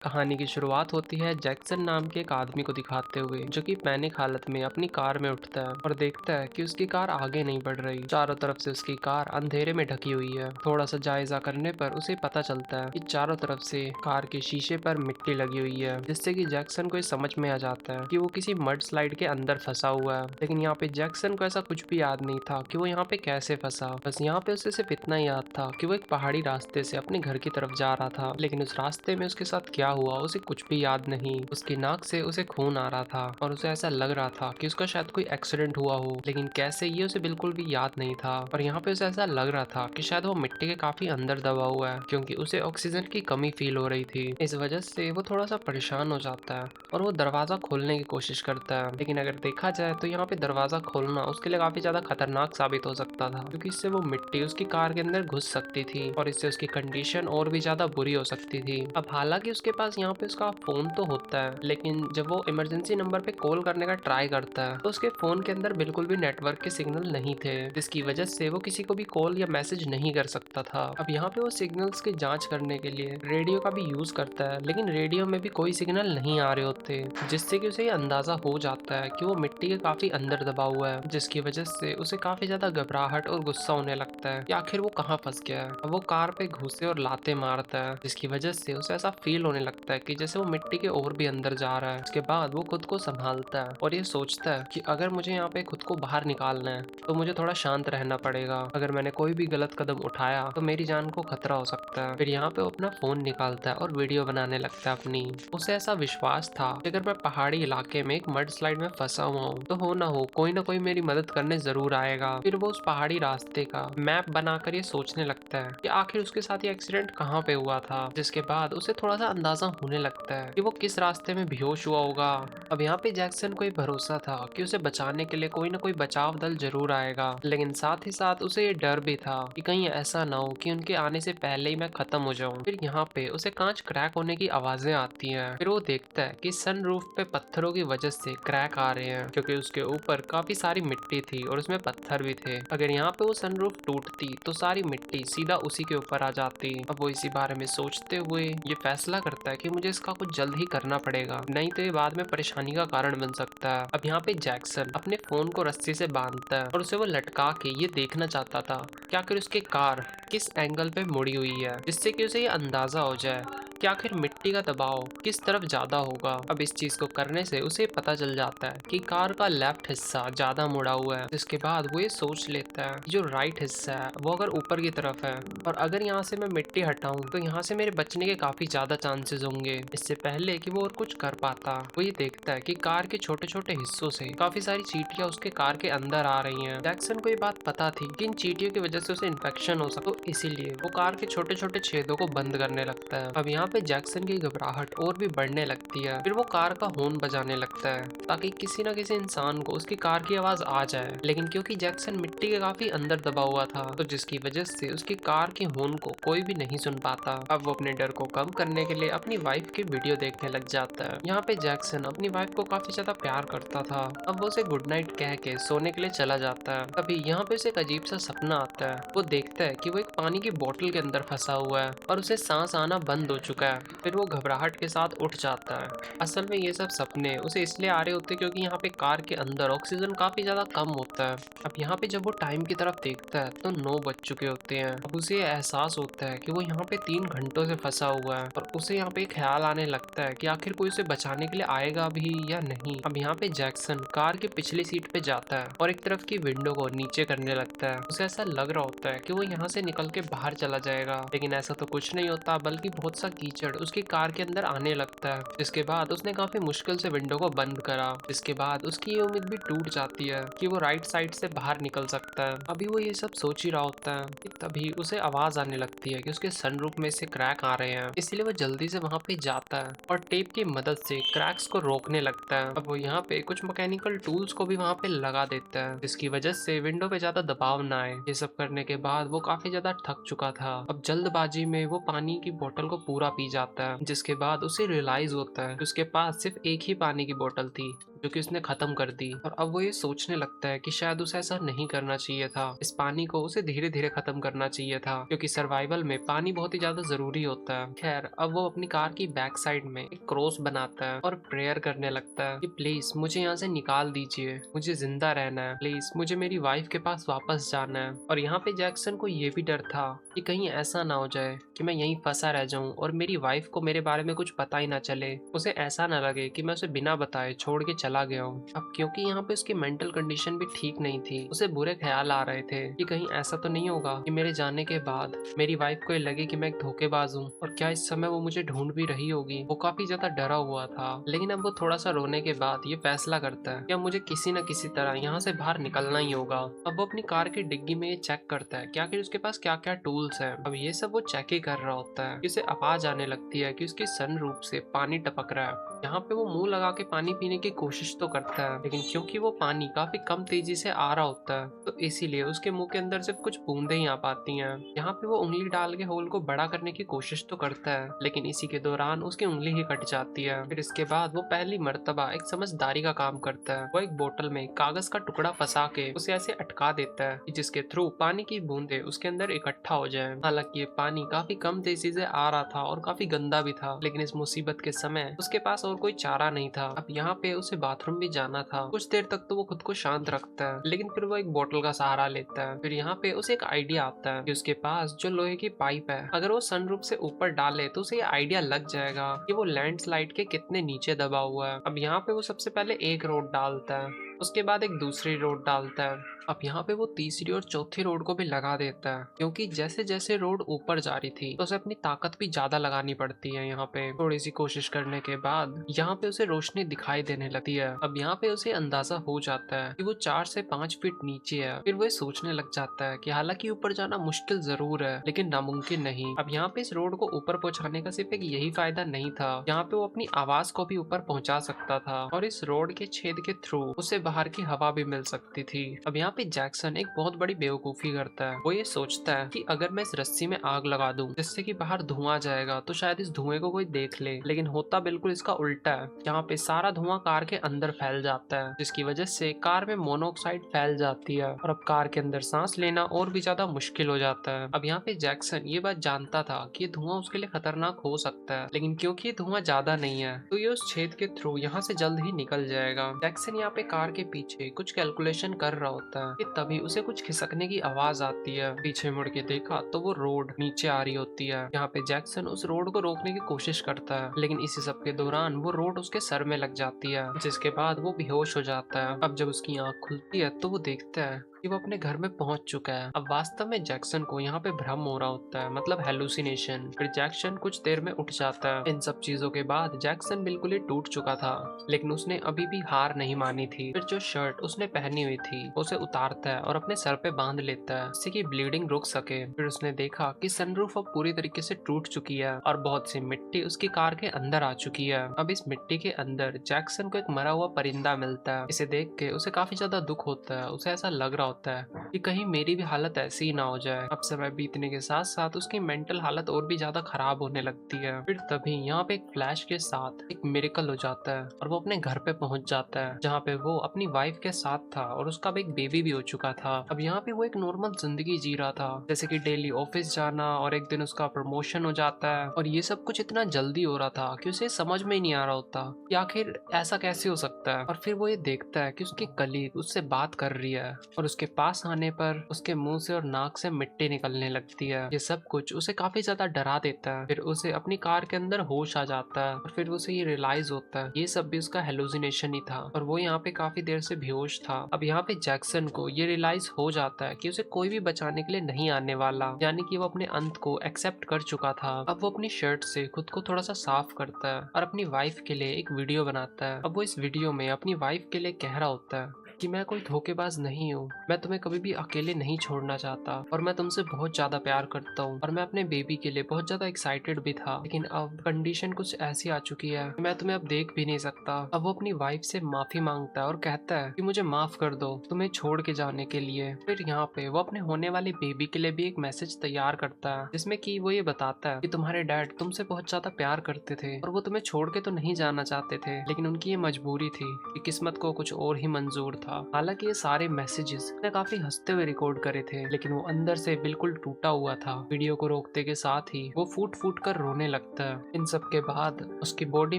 कहानी की शुरुआत होती है जैक्सन नाम के एक आदमी को दिखाते हुए, जो कि पैनिक हालत में अपनी कार में उठता है और देखता है कि उसकी कार आगे नहीं बढ़ रही। चारों तरफ से उसकी कार अंधेरे में ढकी हुई है। थोड़ा सा जायजा करने पर उसे पता चलता है कि चारों तरफ से कार के शीशे पर मिट्टी लगी हुई है, जिससे कि जैक्सन को ये समझ में आ जाता है कि वो किसी मड स्लाइड के अंदर फंसा हुआ है। लेकिन यहाँ पे जैक्सन को ऐसा कुछ भी याद नहीं था कि वो यहाँ पे कैसे फंसा। बस यहाँ पे उसे सिर्फ इतना ही याद था कि वो एक पहाड़ी रास्ते से अपने घर की तरफ जा रहा था, लेकिन उस रास्ते में उसके साथ क्या हुआ उसे कुछ भी याद नहीं। उसकी नाक से उसे खून आ रहा था और उसे ऐसा लग रहा था कि उसका शायद कोई एक्सीडेंट हुआ हो, लेकिन कैसे ये उसे बिल्कुल भी याद नहीं था। और यहाँ पे उसे ऐसा लग रहा था कि शायद वो मिट्टी के काफी अंदर दबा हुआ है, क्योंकि उसे ऑक्सीजन की कमी फील हो रही थी। इस वजह से वो थोड़ा सा परेशान हो जाता है और वो दरवाजा खोलने की कोशिश करता है। लेकिन अगर देखा जाए तो यहाँ पे दरवाजा खोलना उसके लिए काफी ज्यादा खतरनाक साबित हो सकता था, क्योंकि इससे वो मिट्टी उसकी कार के अंदर घुस सकती थी और इससे उसकी कंडीशन और भी ज्यादा बुरी हो सकती थी। अब हालांकि उसके पास यहाँ पे उसका फोन तो होता है, लेकिन जब वो इमरजेंसी नंबर पे कॉल करने का ट्राई करता है तो उसके फोन के अंदर बिल्कुल भी नेटवर्क के सिग्नल नहीं थे, जिसकी वजह से वो किसी को भी कॉल या मैसेज नहीं कर सकता था। अब यहाँ पे वो सिग्नल्स की जांच करने के लिए रेडियो का भी यूज करता है, लेकिन रेडियो में भी कोई सिग्नल नहीं आ रहे होते, जिससे कि उसे ये अंदाजा हो जाता है कि वो मिट्टी के काफी अंदर दबा हुआ है, जिसकी वजह से उसे काफी ज्यादा घबराहट और गुस्सा होने लगता है कि आखिर वो कहाँ फंस गया है। अब वो कार पे घुसे और लाते मारता है, जिसकी वजह से उसे ऐसा फील होने लगता है कि जैसे वो मिट्टी के और भी अंदर जा रहा है। उसके बाद वो खुद को संभालता है और ये सोचता है कि अगर मुझे यहाँ पे खुद को बाहर निकालना है तो मुझे थोड़ा शांत रहना पड़ेगा। अगर मैंने कोई भी गलत कदम उठाया तो मेरी जान को खतरा हो सकता है। फिर यहाँ पे वो अपना फोन निकालता है और वीडियो बनाने लगता है अपनी। उसे ऐसा विश्वास था कि अगर मैं पहाड़ी इलाके में एक मड स्लाइड में फंसा हुआ हूँ तो हो ना हो कोई ना कोई मेरी मदद करने जरूर आएगा। फिर वो उस पहाड़ी रास्ते का मैप बनाकर ये सोचने लगता है कि आखिर उसके साथ ये एक्सीडेंट कहाँ पे हुआ था, जिसके बाद उसे थोड़ा सा अंदाजा होने लगता है कि वो किस रास्ते में बेहोश हुआ होगा। अब यहाँ पे जैक्सन को ये भरोसा था कि उसे बचाने के लिए कोई ना कोई बचाव दल जरूर आएगा, लेकिन साथ ही साथ उसे ये डर भी था कि कहीं ऐसा ना हो कि उनके आने से पहले ही मैं खत्म हो जाऊं। फिर यहाँ पे उसे कांच क्रैक होने की आवाजें आती हैं। फिर वो देखता है कि सन रूफ पे पत्थरों की वजह से क्रैक आ रहे हैं, क्योंकि उसके ऊपर काफी सारी मिट्टी थी और उसमें पत्थर भी थे। अगर यहाँ पे वो सन रूफ टूटती तो सारी मिट्टी सीधा उसी के ऊपर आ जाती। अब वो इसी बारे में सोचते हुए ये फैसला करता है कि मुझे इसका कुछ जल्द ही करना पड़ेगा, नहीं तो ये बाद में परेशानी का कारण बन सकता है। अब यहाँ पे जैक्सन अपने फोन को रस्सी से बांधता है और उसे वो लटका के ये देखना चाहता था कि आखिर उसकी कार किस एंगल पे मुड़ी हुई है, जिससे कि उसे ये अंदाजा हो जाए कि आखिर मिट्टी का दबाव किस तरफ ज्यादा होगा। अब इस चीज को करने से उसे पता चल जाता है कि कार का लेफ्ट हिस्सा ज्यादा मुड़ा हुआ है, जिसके बाद वो ये सोच लेता है कि जो राइट हिस्सा है वो अगर ऊपर की तरफ है और अगर यहाँ से मैं मिट्टी हटाऊं तो यहाँ से मेरे बचने के काफी ज्यादा चांसेस होंगे। इससे पहले कि वो और कुछ कर पाता, वो ये देखता है कि कार के छोटे छोटे हिस्सों से काफी सारी चींटियां उसके कार के अंदर आ रही हैं। जैक्सन को ये बात पता थी कि इन चींटियों की वजह से उसे इन्फेक्शन हो सकता, तो इसीलिए वो कार के छोटे छोटे छेदों को बंद करने लगता है। अब यहाँ पे जैक्सन की घबराहट और भी बढ़ने लगती है। फिर वो कार का हॉर्न बजाने लगता है ताकि किसी न किसी इंसान को उसकी कार की आवाज आ जाए, लेकिन क्योंकि जैक्सन मिट्टी के काफी अंदर दबा हुआ था तो जिसकी वजह से उसकी कार के हॉर्न को कोई भी नहीं सुन पाता। अब वो अपने डर को कम करने के लिए अपनी वाइफ की वीडियो देखने लग जाता है। यहाँ पे जैक्सन अपनी वाइफ को काफी ज्यादा प्यार करता था। अब वो उसे गुड नाइट कह के सोने के लिए चला जाता है। तभी यहाँ पे उसे एक अजीब सा सपना आता है। वो देखता है कि वो एक पानी की बोतल के अंदर फंसा हुआ है और उसे सांस आना बंद हो चुका है। फिर वो घबराहट के साथ उठ जाता है। असल में ये सब सपने उसे इसलिए आ रहे होते हैं क्योंकि यहाँ पे कार के अंदर ऑक्सीजन काफी ज्यादा कम होता है। अब यहाँ पे जब वो टाइम की तरफ देखता है तो 9 बज चुके होते हैं। अब उसे ये एहसास होता है कि वो यहाँ पे 3 घंटों से फंसा हुआ है और उसे यहाँ पे ख्याल आने लगता है कि आखिर कोई उसे बचाने के लिए आएगा भी या नहीं। अब यहाँ पे जैक्सन कार की पिछली सीट पे जाता है और एक तरफ की विंडो को नीचे करने लगता है। उसे ऐसा लग रहा होता है कि वो यहाँ से निकल के बाहर चला जाएगा, लेकिन ऐसा तो कुछ नहीं होता, बल्कि बहुत सा कीचड़ उसकी कार के अंदर आने लगता है। जिसके बाद उसने काफी मुश्किल से विंडो को बंद करा। इसके बाद उसकी ये उम्मीद भी टूट जाती है कि वो राइट साइड से बाहर निकल सकता है। अभी वो ये सब सोच ही रहा होता है कि तभी उसे आवाज आने लगती है कि उसके सनरूफ में से क्रैक आ रहे हैं। इसलिए वो जल्दी से वहां पे जाता है और टेप की मदद से क्रैक्स को रोकने लगता है। अब वो यहाँ पे कुछ मैकेनिकल टूल्स को भी वहां पे लगा देता है, जिसकी वजह से विंडो पे ज्यादा दबाव ना आए। ये सब करने के बाद वो काफी ज्यादा थक चुका था। अब जल्दबाजी में वो पानी की बोतल को पूरा पी जाता है, जिसके बाद उसे रियलाइज होता है कि उसके पास सिर्फ एक ही पानी की बोतल थी, जो कि उसने खत्म कर दी। और अब वो ये सोचने लगता है कि शायद उसे ऐसा नहीं करना चाहिए था, इस पानी को उसे धीरे धीरे खत्म करना चाहिए था, क्योंकि सर्वाइवल में पानी बहुत ही ज्यादा जरूरी होता है। खैर, अब वो अपनी कार की बैक साइड में एक क्रॉस बनाता है और प्रेयर करने लगता है कि प्लीज मुझे यहाँ से निकाल दीजिए, मुझे जिंदा रहना है, प्लीज मुझे मेरी वाइफ के पास वापस जाना है। और यहाँ पे जैक्सन को ये भी डर था कि कहीं ऐसा ना हो जाए कि मैं यहीं फंसा रह जाऊं और मेरी वाइफ को मेरे बारे में कुछ पता ही ना चले, उसे ऐसा ना लगे कि मैं उसे बिना बताए छोड़ के चला गया हूँ। अब क्योंकि यहाँ पे उसकी मेंटल कंडीशन भी ठीक नहीं थी, उसे बुरे ख्याल आ रहे थे कि कहीं ऐसा तो नहीं होगा कि मेरे जाने के बाद मेरी वाइफ को ये लगे कि मैं एक धोखेबाज हूँ, और क्या इस समय वो मुझे ढूंढ भी रही होगी। वो काफी ज्यादा डरा हुआ था, लेकिन अब वो थोड़ा सा रोने के बाद ये फैसला करता है कि अब मुझे किसी न किसी तरह यहाँ से बाहर निकलना ही होगा। अब वो अपनी कार की डिग्गी में ये चेक करता है कि आखिर उसके पास क्या क्या टूल्स है। अब ये सब वो चेक ही कर रहा होता है कि उसे आवाज आने लगती है कि उसकी सनरूफ से पानी टपक रहा है। यहाँ पे वो मुंह लगा के पानी पीने की कोशिश तो करता है, लेकिन क्योंकि वो पानी काफी कम तेजी से आ रहा होता है तो इसीलिए उसके मुंह के अंदर सिर्फ कुछ बूंदें ही आ पाती हैं। यहाँ पे वो उंगली डाल के होल को बड़ा करने की कोशिश तो करता है, लेकिन इसी के दौरान उसकी उंगली ही कट जाती है। फिर इसके बाद वो पहली मर्तबा एक समझदारी का काम करता है। वो एक बोतल में कागज का टुकड़ा फंसा के उसे ऐसे अटका देता है कि जिसके थ्रू पानी की बूंदें उसके अंदर इकट्ठा हो जाए। हालांकि ये पानी काफी कम तेजी से आ रहा था और काफी गंदा भी था, लेकिन इस मुसीबत के समय उसके पास और कोई चारा नहीं था। अब यहाँ पे उसे बाथरूम भी जाना था। कुछ देर तक तो वो खुद को शांत रखता है, लेकिन फिर वो एक बोतल का सहारा लेता है। फिर यहाँ पे उसे एक आइडिया आता है कि उसके पास जो लोहे की पाइप है, अगर वो सनरूफ से ऊपर डाले तो उसे ये आइडिया लग जाएगा कि वो लैंडस्लाइड के कितने नीचे दबा हुआ है। अब यहाँ पे वो सबसे पहले एक रोड डालता है, उसके बाद एक दूसरी रोड डालता है। अब यहाँ पे वो तीसरी और चौथी रोड को भी लगा देता है, क्योंकि जैसे जैसे रोड ऊपर जा रही थी तो उसे अपनी ताकत भी ज्यादा लगानी पड़ती है। यहाँ पे थोड़ी सी कोशिश करने के बाद यहाँ पे उसे रोशनी दिखाई देने लगती है। अब यहाँ पे उसे अंदाजा हो जाता है कि वो 4 से 5 फीट नीचे है। फिर वो सोचने लग जाता है कि हालांकि ऊपर जाना मुश्किल जरूर है, लेकिन नामुमकिन नहीं। अब यहाँ पे इस रोड को ऊपर पहुंचाने का सिर्फ एक यही फायदा नहीं था, यहाँ पे वो अपनी आवाज को भी ऊपर पहुंचा सकता था और इस रोड के छेद के थ्रू उसे बाहर की हवा भी मिल सकती थी। अब यहाँ पे जैक्सन एक बहुत बड़ी बेवकूफी करता है। वो ये सोचता है कि अगर मैं इस रस्सी में आग लगा दूं जिससे कि बाहर धुआं जाएगा तो शायद इस धुएं को कोई देख ले, लेकिन होता बिल्कुल इसका उल्टा है। यहाँ पे सारा धुआं कार के अंदर फैल जाता है, जिसकी वजह से कार में मोनोऑक्साइड फैल जाती है और अब कार के अंदर सांस लेना और भी ज्यादा मुश्किल हो जाता है। अब यहाँ पे जैक्सन ये बात जानता था कि ये धुआं उसके लिए खतरनाक हो सकता है, लेकिन क्योंकि ये धुआं ज्यादा नहीं है तो ये उस छेद के थ्रू यहाँ से जल्द ही निकल जाएगा। जैक्सन यहाँ पे कार के पीछे कुछ कैलकुलेशन कर रहा होता है कि तभी उसे कुछ खिसकने की आवाज आती है। पीछे मुड़ के देखा तो वो रोड नीचे आ रही होती है। यहाँ पे जैक्सन उस रोड को रोकने की कोशिश करता है, लेकिन इसी सब के दौरान वो रोड उसके सर में लग जाती है, जिसके बाद वो बेहोश हो जाता है। अब जब उसकी आंख खुलती है तो वो देखता है कि वो अपने घर में पहुंच चुका है। अब वास्तव में जैक्सन को यहाँ पे भ्रम हो रहा होता है, मतलब हेलुसिनेशन। फिर जैक्सन कुछ देर में उठ जाता है। इन सब चीजों के बाद जैक्सन बिल्कुल ही टूट चुका था, लेकिन उसने अभी भी हार नहीं मानी थी। फिर जो शर्ट उसने पहनी हुई थी उसे उतारता है और अपने सर पे बांध लेता है जिससे कि ब्लीडिंग रुक सके। फिर उसने देखा कि सनरूफ अब पूरी तरीके से टूट चुकी है और बहुत सी मिट्टी उसकी कार के अंदर आ चुकी है। अब इस मिट्टी के अंदर जैक्सन को एक मरा हुआ परिंदा मिलता है। इसे देख के उसे काफी ज्यादा दुख होता है। उसे ऐसा लग रहा होता है कि कहीं मेरी भी हालत ऐसी ही ना हो जाए। अब समय बीतने के साथ साथ उसकी मेंटल हालत और भी ज्यादा खराब होने लगती है। फिर तभी यहाँ पे एक फ्लैश के साथ एक मिरेकल हो जाता है और वो अपने घर पे पहुंच जाता है, जहाँ पे वो अपनी वाइफ के साथ था और उसका एक बेबी भी हो चुका था। अब यहाँ पे वो एक नॉर्मल जिंदगी जी रहा था, जैसे कि डेली ऑफिस जाना और एक दिन उसका प्रमोशन हो जाता है। और ये सब कुछ इतना जल्दी हो रहा था कि उसे समझ में ही नहीं आ रहा होता कि आखिर ऐसा कैसे हो सकता है। और फिर वो ये देखता है कि उसकी कलीग उससे बात कर रही है और उसके पास आने पर उसके मुंह से और नाक से मिट्टी निकलने लगती है। ये सब कुछ उसे काफी ज्यादा डरा देता है। फिर उसे अपनी कार के अंदर होश आ जाता है और फिर उसे ये रियलाइज होता है ये सब भी उसका हेलुसिनेशन ही था और वो यहाँ पे काफी देर से बेहोश था। अब यहाँ पे जैक्सन को ये रियलाइज हो जाता है कि उसे कोई भी बचाने के लिए नहीं आने वाला, यानी कि वो अपने अंत को एक्सेप्ट कर चुका था। अब वो अपनी शर्ट से खुद को थोड़ा सा साफ करता है और अपनी वाइफ के लिए एक वीडियो बनाता है। अब वो इस वीडियो में अपनी वाइफ के लिए कह रहा होता है कि मैं कोई धोखेबाज नहीं हूँ, मैं तुम्हें कभी भी अकेले नहीं छोड़ना चाहता और मैं तुमसे बहुत ज्यादा प्यार करता हूँ और मैं अपने बेबी के लिए बहुत ज्यादा एक्साइटेड भी था, लेकिन अब कंडीशन कुछ ऐसी आ चुकी है कि मैं तुम्हें अब देख भी नहीं सकता। अब वो अपनी वाइफ से माफी मांगता है और कहता है कि मुझे माफ कर दो तुम्हें छोड़ के जाने के लिए। फिर यहाँ पे वो अपने होने वाले बेबी के लिए भी एक मैसेज तैयार करता है जिसमें कि वो ये बताता है कि तुम्हारे डैड तुमसे बहुत ज्यादा प्यार करते थे और वो तुम्हें छोड़ के तो नहीं जाना चाहते थे, लेकिन उनकी ये मजबूरी थी कि किस्मत को कुछ और ही मंजूर था। हालांकि ये सारे मैसेजेस ने काफी हंसते हुए रिकॉर्ड करे थे, लेकिन वो अंदर से बिल्कुल टूटा हुआ था। वीडियो को रोकते के साथ ही वो फूट फूट कर रोने लगता है। इन सब के बाद उसकी बॉडी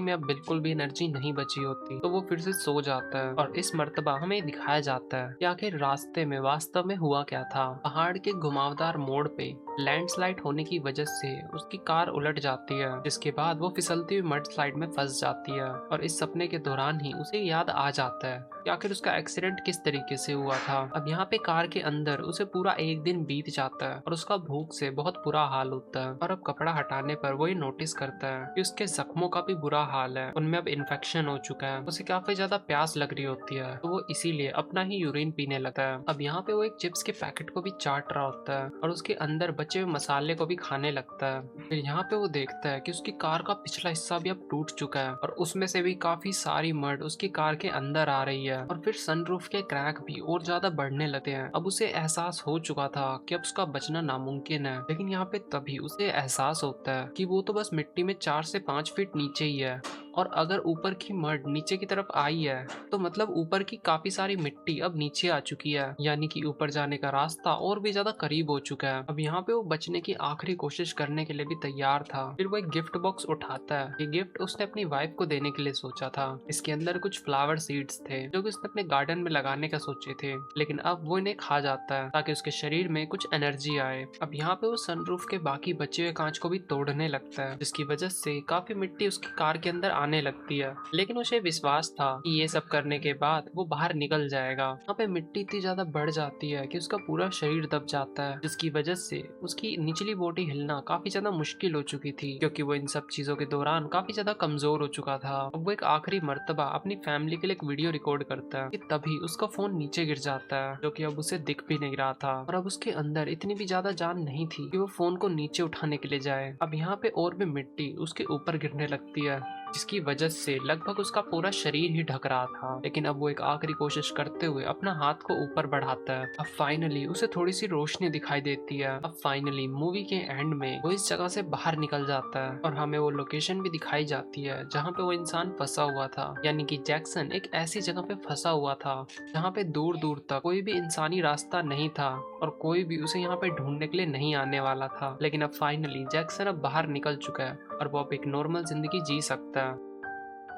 में अब बिल्कुल भी एनर्जी नहीं बची होती, तो वो फिर से सो जाता है और इस मर्तबा हमें दिखाया जाता है कि आखिर रास्ते में वास्तव में हुआ क्या था। पहाड़ के घुमावदार मोड़ पे लैंडस्लाइड होने की वजह से उसकी कार उलट जाती है, जिसके बाद वो फिसलती हुई मड स्लाइड में फंस जाती है और इस सपने के दौरान ही उसे याद आ जाता है कि आखिर उसका एक्सीडेंट किस तरीके से हुआ था। अब यहाँ पे कार के अंदर उसे पूरा एक दिन बीत जाता है और उसका भूख से बहुत बुरा हाल होता है और अब कपड़ा हटाने पर वो ये नोटिस करता है कि उसके जख्मों का भी बुरा हाल है, उनमें अब इन्फेक्शन हो चुका है, उसे काफी ज्यादा प्यास लग रही होती है, तो वो इसीलिए अपना ही यूरिन पीने लगता है। अब यहाँ पे वो एक चिप्स के पैकेट को भी चाट रहा होता है और उसके अंदर बचे हुए मसाले को भी खाने लगता है। फिर यहाँ पे वो देखता है कि उसकी कार का पिछला हिस्सा भी अब टूट चुका है और उसमें से भी काफी सारी मड उसकी कार के अंदर आ रही है और फिर सनरूफ के क्रैक भी और ज्यादा बढ़ने लगते हैं। अब उसे एहसास हो चुका था कि अब उसका बचना नामुमकिन है, लेकिन यहाँ पे तभी उसे एहसास होता है कि वो तो बस मिट्टी में 4 से 5 फीट नीचे ही है और अगर ऊपर की मड नीचे की तरफ आई है तो मतलब ऊपर की काफी सारी मिट्टी अब नीचे आ चुकी है, यानी कि ऊपर जाने का रास्ता और भी ज्यादा करीब हो चुका है। अब यहाँ पे वो बचने की आखिरी कोशिश करने के लिए भी तैयार था। फिर वो एक गिफ्ट बॉक्स उठाता है। ये गिफ्ट उसने अपनी वाइफ को देने के लिए सोचा था। इसके अंदर कुछ फ्लावर सीड्स थे जो कि उसने अपने गार्डन में लगाने का सोचे थे, लेकिन अब वो इन्हें खा जाता है ताकि उसके शरीर में कुछ एनर्जी आए। अब यहाँ पे वो सनरूफ के बाकी बचे हुए कांच को भी तोड़ने लगता है, जिसकी वजह से काफी मिट्टी उसकी कार के अंदर आने लगती है, लेकिन उसे विश्वास था कि ये सब करने के बाद वो बाहर निकल जाएगा। यहाँ पे मिट्टी इतनी ज्यादा बढ़ जाती है कि उसका पूरा शरीर दब जाता है, जिसकी वजह से उसकी निचली बॉडी हिलना काफी ज्यादा मुश्किल हो चुकी थी, क्योंकि वो इन सब चीजों के दौरान काफी ज्यादा कमजोर हो चुका था। अब वो एक आखिरी मर्तबा अपनी फैमिली के लिए एक वीडियो रिकॉर्ड करता है कि तभी उसका फोन नीचे गिर जाता है, जो कि अब उसे दिख भी नहीं रहा था और अब उसके अंदर इतनी भी ज्यादा जान नहीं थी कि वो फोन को नीचे उठाने के लिए जाए। अब यहाँ पे और भी मिट्टी उसके ऊपर गिरने लगती है, जिसकी वजह से लगभग उसका पूरा शरीर ही ढक रहा था, लेकिन अब वो एक आखिरी कोशिश करते हुए अपना हाथ को ऊपर बढ़ाता है। अब फाइनली उसे थोड़ी सी रोशनी दिखाई देती है। अब फाइनली मूवी के एंड में वो इस जगह से बाहर निकल जाता है और हमें वो लोकेशन भी दिखाई जाती है जहाँ पे वो इंसान फंसा हुआ था, यानी कि जैक्सन एक ऐसी जगह पे फंसा हुआ था जहाँ पे दूर दूर तक कोई भी इंसानी रास्ता नहीं था और कोई भी उसे यहाँ पे ढूंढने के लिए नहीं आने वाला था। लेकिन अब फाइनली जैक्सन अब बाहर निकल चुका है और वो अब एक नॉर्मल जिंदगी जी सकता है।